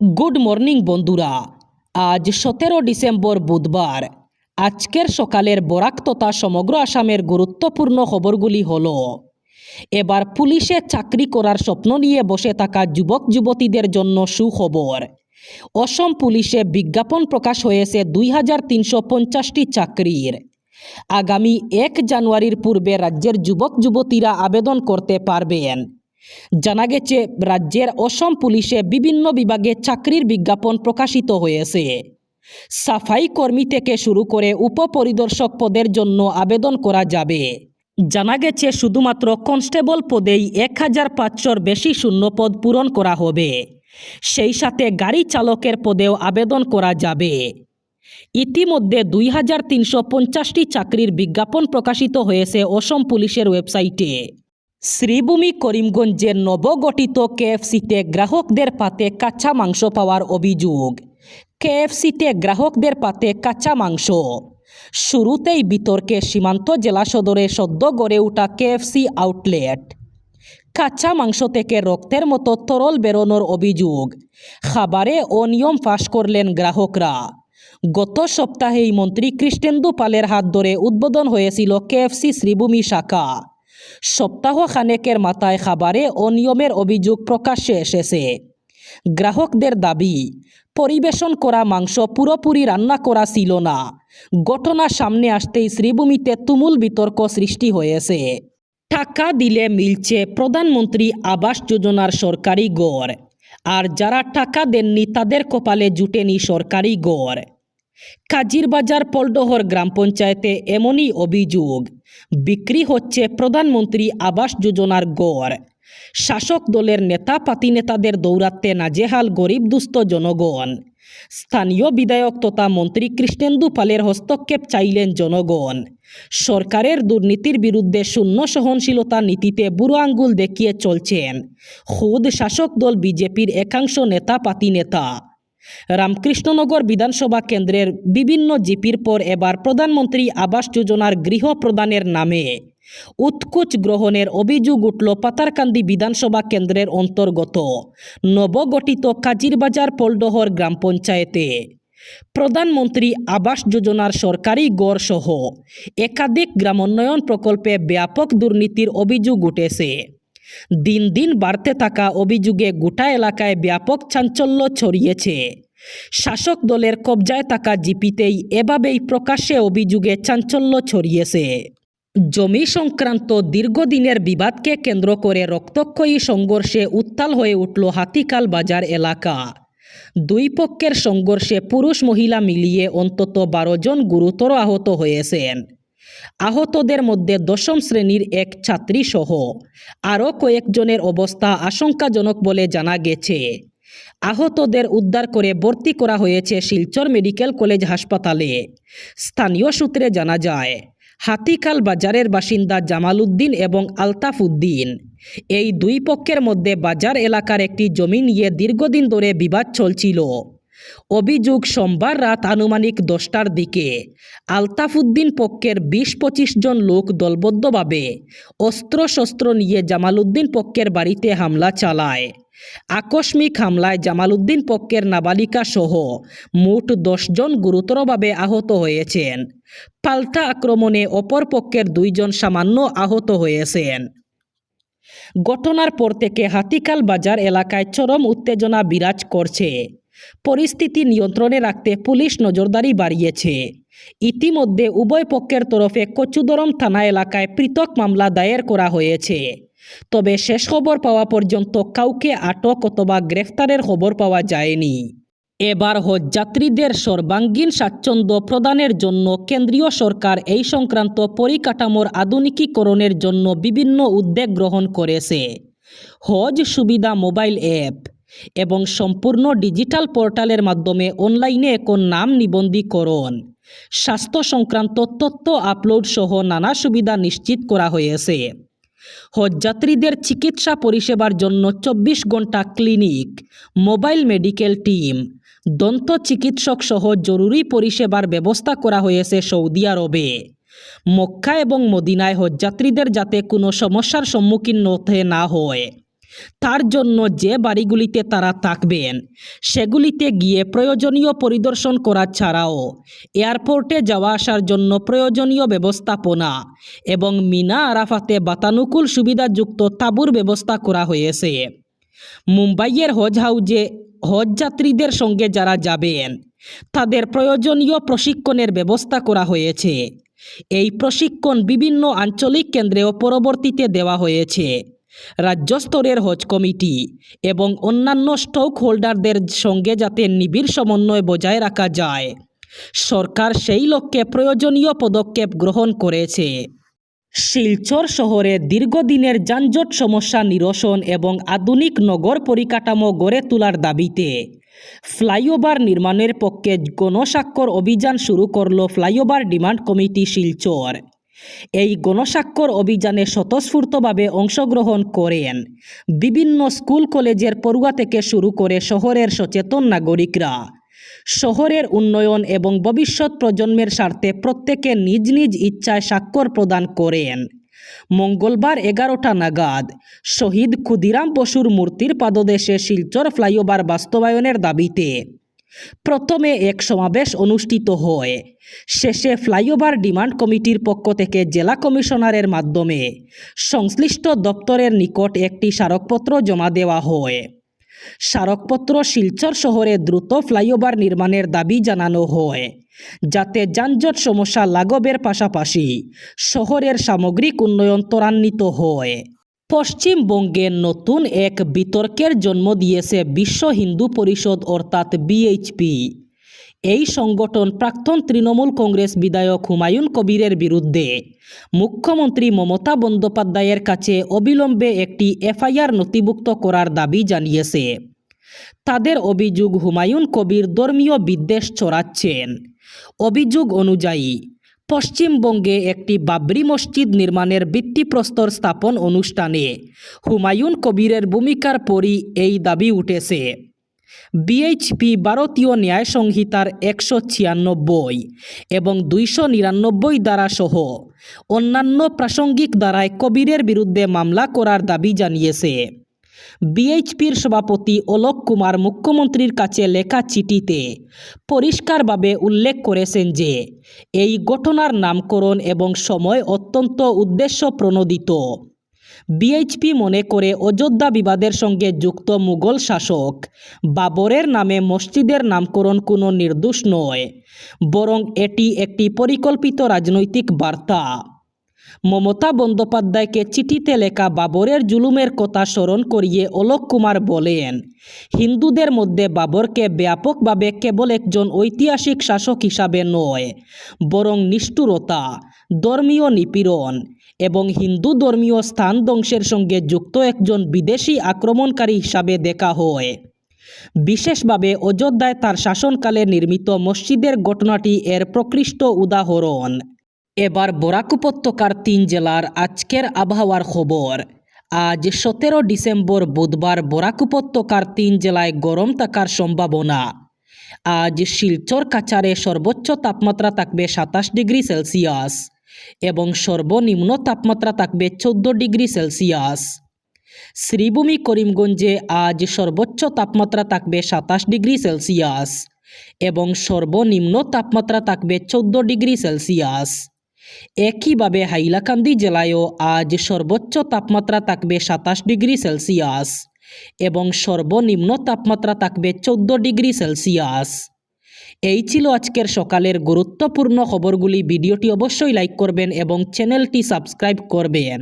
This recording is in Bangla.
গুড মর্নিং বন্ধুরা। আজ 17 ডিসেম্বর বুধবার। আজকের সকালের বরাক তথা সমগ্র আসামের গুরুত্বপূর্ণ খবরগুলি হলো: এবার পুলিশে চাকরি করার স্বপ্ন নিয়ে বসে থাকা যুবক যুবতীদের জন্য সুখবর। অসম পুলিশে বিজ্ঞাপন প্রকাশ হয়েছে 2350টি চাকরির। আগামী 1 জানুয়ারির পূর্বে রাজ্যের যুবক যুবতীরা আবেদন করতে পারবেন। জানা গেছে, রাজ্যের অসম পুলিশে বিভিন্ন বিভাগে চাকরির বিজ্ঞাপন প্রকাশিত হয়েছে। সাফাই কর্মী থেকে শুরু করে উপপরিদর্শক পদের জন্য আবেদন করা যাবে। জানা গেছে, শুধুমাত্র কনস্টেবল পদেই 1500-র বেশি শূন্যপদ পূরণ করা হবে। সেই সাথে গাড়ি চালকের পদেও আবেদন করা যাবে। ইতিমধ্যে 2350টি চাকরির বিজ্ঞাপন প্রকাশিত হয়েছে অসম পুলিশের ওয়েবসাইটে। শ্রীভূমি করিমগঞ্জের নবগঠিত কেএফসিতে গ্রাহকদের পাতে কাঁচা মাংস পাওয়ার অভিযোগ। কেএফসিতে গ্রাহকদের পাতে কাঁচা মাংস। শুরুতেই বিতর্কে সীমান্ত জেলা সদরে সদ্য গড়ে ওঠা কেএফসি আউটলেট। কাঁচা মাংস থেকে রক্তের মতো তরল বেরোনোর অভিযোগ। খাবারে অনিয়ম ফাঁস করলেন গ্রাহকরা। গত সপ্তাহেই মন্ত্রী কৃষ্ণেন্দু পালের হাত ধরে উদ্বোধন হয়েছিল কেএফসি শ্রীভূমি শাখা। সপ্তাহ খানেকের মাথায় খাবারে অনিয়মের অভিযোগ প্রকাশ্যে এসেছে। গ্রাহকদের দাবি, পরিবেশন করা মাংস পুরোপুরি রান্না করা ছিল না। ঘটনা সামনে আসতেই শ্রীভূমিতে তুমুল বিতর্ক সৃষ্টি হয়েছে। টাকা দিলে মিলছে প্রধানমন্ত্রী আবাস যোজনার সরকারি ঘর, আর যারা টাকা দেননি তাদের কপালে জুটেনি সরকারি ঘর। কাজিরবাজার পলডহর গ্রাম পঞ্চায়েতে এমনই অভিযোগ। বিক্রি হচ্ছে প্রধানমন্ত্রী আবাস যোজনার ঘর। শাসক দলের নেতা পাতিনেতাদের দৌরাত্মে নাজেহাল গরিব দুস্থ জনগণ। স্থানীয় বিধায়ক তথা মন্ত্রী কৃষ্ণেন্দু পালের হস্তক্ষেপ চাইলেন জনগণ। সরকারের দুর্নীতির বিরুদ্ধে শূন্য সহনশীলতা নীতিতে বুড়ো আঙ্গুল দেখিয়ে চলছেন খুদ শাসক দল বিজেপির একাংশ নেতা পাতিনেতা। রামকৃষ্ণনগর বিধানসভা কেন্দ্রের বিভিন্ন জিপির পর এবার প্রধানমন্ত্রী আবাস যোজনার গৃহ প্রদানের নামে উৎকুচ গ্রহণের অভিযোগ উঠল পাতারকান্দি বিধানসভা কেন্দ্রের অন্তর্গত নবগঠিত কাজিরবাজার পলডহর গ্রাম পঞ্চায়েতে। প্রধানমন্ত্রী আবাস যোজনার সরকারি ঘর সহ একাধিক গ্রামোন্নয়ন প্রকল্পে ব্যাপক দুর্নীতির অভিযোগ উঠেছে। দিন দিন বাড়তে থাকা অভিযোগে গোটা এলাকায় ব্যাপক চাঞ্চল্য ছড়িয়েছে। শাসক দলের কবজায় থাকা জিপিতেই এভাবেই প্রকাশ্যে অভিযোগে চাঞ্চল্য ছড়িয়েছে। জমি সংক্রান্ত দীর্ঘদিনের বিবাদকে কেন্দ্র করে রক্তক্ষয়ী সংঘর্ষে উত্তাল হয়ে উঠল হাতিকাল বাজার এলাকা। দুই পক্ষের সংঘর্ষে পুরুষ মহিলা মিলিয়ে অন্তত 12 জন গুরুতর আহত হয়েছেন। আহতদের মধ্যে 10ম শ্রেণীর এক ছাত্রী সহ আরও কয়েকজনের অবস্থা আশঙ্কাজনক বলে জানা গেছে। আহতদের উদ্ধার করে ভর্তি করা হয়েছে শিলচর মেডিকেল কলেজ হাসপাতালে। স্থানীয় সূত্রে জানা যায়, হাতিকাল বাজারের বাসিন্দা জামাল উদ্দিন এবং আলতাফ উদ্দিন। এই দুই পক্ষের মধ্যে বাজার এলাকার একটি জমি নিয়ে দীর্ঘদিন ধরে বিবাদ চলছিল। অভিযোগ, সোমবার রাত আনুমানিক 10টার দিকে আলতাফ উদ্দিন পক্ষের 20-25 জন লোক দলবদ্ধভাবে অস্ত্রশস্ত্র নিয়ে জামাল উদ্দিন পক্ষের বাড়িতে হামলা চালায়। আকস্মিক হামলায় জামাল উদ্দিন পক্ষের নাবালিকা সহ মোট 10 জন গুরুতরভাবে আহত হয়েছেন। পাল্টা আক্রমণে অপর পক্ষের 2 জন সামান্য আহত হয়েছেন। ঘটনার পর থেকে হাতিকাল বাজার এলাকায় চরম উত্তেজনা বিরাজ করছে। পরিস্থিতি নিয়ন্ত্রণে রাখতে পুলিশ নজরদারি বাড়িয়েছে। ইতিমধ্যে উভয় পক্ষের তরফে কচুদরম থানা এলাকায় পৃথক মামলা দায়ের করা হয়েছে। তবে শেষ খবর পাওয়া পর্যন্ত কাউকে আটক অথবা গ্রেফতারের খবর পাওয়া যায়নি। এবার হজযাত্রীদের সর্বাঙ্গীন স্বাচ্ছন্দ্য প্রদানের জন্য কেন্দ্রীয় সরকার এই সংক্রান্ত পরিকাঠামোর আধুনিকীকরণের জন্য বিভিন্ন উদ্যোগ গ্রহণ করেছে। হজ সুবিধা মোবাইল অ্যাপ এবং সম্পূর্ণ ডিজিটাল পোর্টালের মাধ্যমে অনলাইনে এখন নাম নিবন্ধীকরণ, স্বাস্থ্য সংক্রান্ত তথ্য আপলোড সহ নানা সুবিধা নিশ্চিত করা হয়েছে। হজযাত্রীদের চিকিৎসা পরিষেবার জন্য 24 ঘন্টা ক্লিনিক, মোবাইল মেডিকেল টিম, দন্ত চিকিৎসক সহ জরুরি পরিষেবার ব্যবস্থা করা হয়েছে সৌদি আরবে। মক্কা এবং মদিনায় হজযাত্রীদের যাতে কোনো সমস্যার সম্মুখীন হতে না হয় তার জন্য যে বাড়িগুলিতে তারা থাকবেন সেগুলিতে গিয়ে প্রয়োজনীয় পরিদর্শন করা ছাড়াও এয়ারপোর্টে যাওয়া আসার জন্য প্রয়োজনীয় ব্যবস্থাপনা এবং মিনা আরাফাতে বাতানুকূল সুবিধাযুক্ত তাঁবুর ব্যবস্থা করা হয়েছে। মুম্বাইয়ের হজ হাউজে হজ যাত্রীদের সঙ্গে যারা যাবেন তাদের প্রয়োজনীয় প্রশিক্ষণের ব্যবস্থা করা হয়েছে। এই প্রশিক্ষণ বিভিন্ন আঞ্চলিক কেন্দ্রেও পরবর্তীতে দেওয়া হয়েছে। রাজ্য স্তরের হজ কমিটি এবং অন্যান্য স্টক হোল্ডারদের সঙ্গে যাতে নিবিড় সমন্বয় বজায় রাখা যায়, সরকার সেই লক্ষ্যে প্রয়োজনীয় পদক্ষেপ গ্রহণ করেছে। শিলচর শহরে দীর্ঘদিনের যানজট সমস্যা নিরসন এবং আধুনিক নগর পরিকাঠামো গড়ে তোলার দাবিতে ফ্লাইওভার নির্মাণের পক্ষে গণস্বাক্ষর অভিযান শুরু করল ফ্লাইওভার ডিমান্ড কমিটি শিলচর। এই গণস্বাক্ষর অভিযানে স্বতঃস্ফূর্তভাবে অংশগ্রহণ করেন বিভিন্ন স্কুল কলেজের পড়ুয়া থেকে শুরু করে শহরের সচেতন নাগরিকরা। শহরের উন্নয়ন এবং ভবিষ্যৎ প্রজন্মের স্বার্থে প্রত্যেকে নিজ নিজ ইচ্ছায় স্বাক্ষর প্রদান করেন। মঙ্গলবার 11টা নাগাদ শহীদ ক্ষুদিরাম বসুর মূর্তির পাদদেশে শিলচর ফ্লাইওভার বাস্তবায়নের দাবিতে প্রথমে এক সমাবেশ অনুষ্ঠিত হয়। শেষে ফ্লাইওভার ডিমান্ড কমিটির পক্ষ থেকে জেলা কমিশনারের মাধ্যমে সংশ্লিষ্ট দপ্তরের নিকট একটি স্মারকপত্র জমা দেওয়া হয়। স্মারকপত্র শিলচর শহরে দ্রুত ফ্লাইওভার নির্মাণের দাবি জানানো হয়, যাতে যানজট সমস্যা লাঘবের পাশাপাশি শহরের সামগ্রিক উন্নয়ন ত্বরান্বিত হয়। পশ্চিমবঙ্গে নতুন এক বিতর্কের জন্ম দিয়েছে বিশ্ব হিন্দু পরিষদ অর্থাৎ বিএইচপি। এই সংগঠন প্রাক্তন তৃণমূল কংগ্রেস বিধায়ক হুমায়ুন কবিরের বিরুদ্ধে মুখ্যমন্ত্রী মমতা বন্দ্যোপাধ্যায়ের কাছে অবিলম্বে একটি এফআইআর নথিভুক্ত করার দাবি জানিয়েছে। তাদের অভিযোগ, হুমায়ুন কবির ধর্মীয় বিদ্বেষ ছড়াচ্ছেন। অভিযোগ অনুযায়ী পশ্চিমবঙ্গে একটি বাবরি মসজিদ নির্মাণের ভিত্তিপ্রস্তর স্থাপন অনুষ্ঠানে হুমায়ুন কবিরের ভূমিকার পরই এই দাবি উঠেছে। বিএইচপি ভারতীয় ন্যায় সংহিতার 196 এবং 299 ধারা সহ অন্যান্য প্রাসঙ্গিক ধারায় কবিরের বিরুদ্ধে মামলা করার দাবি জানিয়েছে। বিএইচপির সভাপতি অলোক কুমার মুখ্যমন্ত্রীর কাছে লেখা চিঠিতে পরিষ্কারভাবে উল্লেখ করেছেন যে এই ঘটনার নামকরণ এবং সময় অত্যন্ত উদ্দেশ্যপ্রণোদিত। বিএইচপি মনে করে অযোধ্যা বিবাদের সঙ্গে যুক্ত মুঘল শাসক বাবরের নামে মসজিদের নামকরণ কোনো নির্দোষ নয়, বরং এটি একটি পরিকল্পিত রাজনৈতিক বার্তা। মমতা বন্দ্যোপাধ্যায়কে চিঠিতে লেখা বাবরের জুলুমের কথা স্মরণ করিয়ে অলোক কুমার বলেন, হিন্দুদের মধ্যে বাবরকে ব্যাপকভাবে কেবল একজন ঐতিহাসিক শাসক হিসাবে নয়, বরং নিষ্ঠুরতা, ধর্মীয় নিপীড়ন এবং হিন্দু ধর্মীয় স্থান ধ্বংসের সঙ্গে যুক্ত একজন বিদেশি আক্রমণকারী হিসাবে দেখা হয়। বিশেষভাবে অযোধ্যায় তার শাসনকালে নির্মিত মসজিদের ঘটনাটি এর প্রকৃষ্ট উদাহরণ। এবার বরাক উপত্যকার 3 জেলার আজকের আবহাওয়ার খবর। আজ 17 ডিসেম্বর বুধবার বরাক উপত্যকার 3 জেলায় গরম থাকার সম্ভাবনা। আজ শিলচর কাছাড়ে সর্বোচ্চ তাপমাত্রা থাকবে 27 ডিগ্রি সেলসিয়াস এবং সর্বনিম্ন তাপমাত্রা থাকবে 14 ডিগ্রি সেলসিয়াস। শ্রীভূমি করিমগঞ্জে আজ সর্বোচ্চ তাপমাত্রা থাকবে 27 ডিগ্রি সেলসিয়াস এবং সর্বনিম্ন তাপমাত্রা থাকবে 14 ডিগ্রি সেলসিয়াস। একইভাবে হাইলাকান্দি জেলায়ও আজ সর্বোচ্চ তাপমাত্রা থাকবে 27 ডিগ্রি সেলসিয়াস এবং সর্বনিম্ন তাপমাত্রা থাকবে 14 ডিগ্রি সেলসিয়াস। এই ছিল আজকের সকালের গুরুত্বপূর্ণ খবরগুলি। ভিডিওটি অবশ্যই লাইক করবেন এবং চ্যানেলটি সাবস্ক্রাইব করবেন।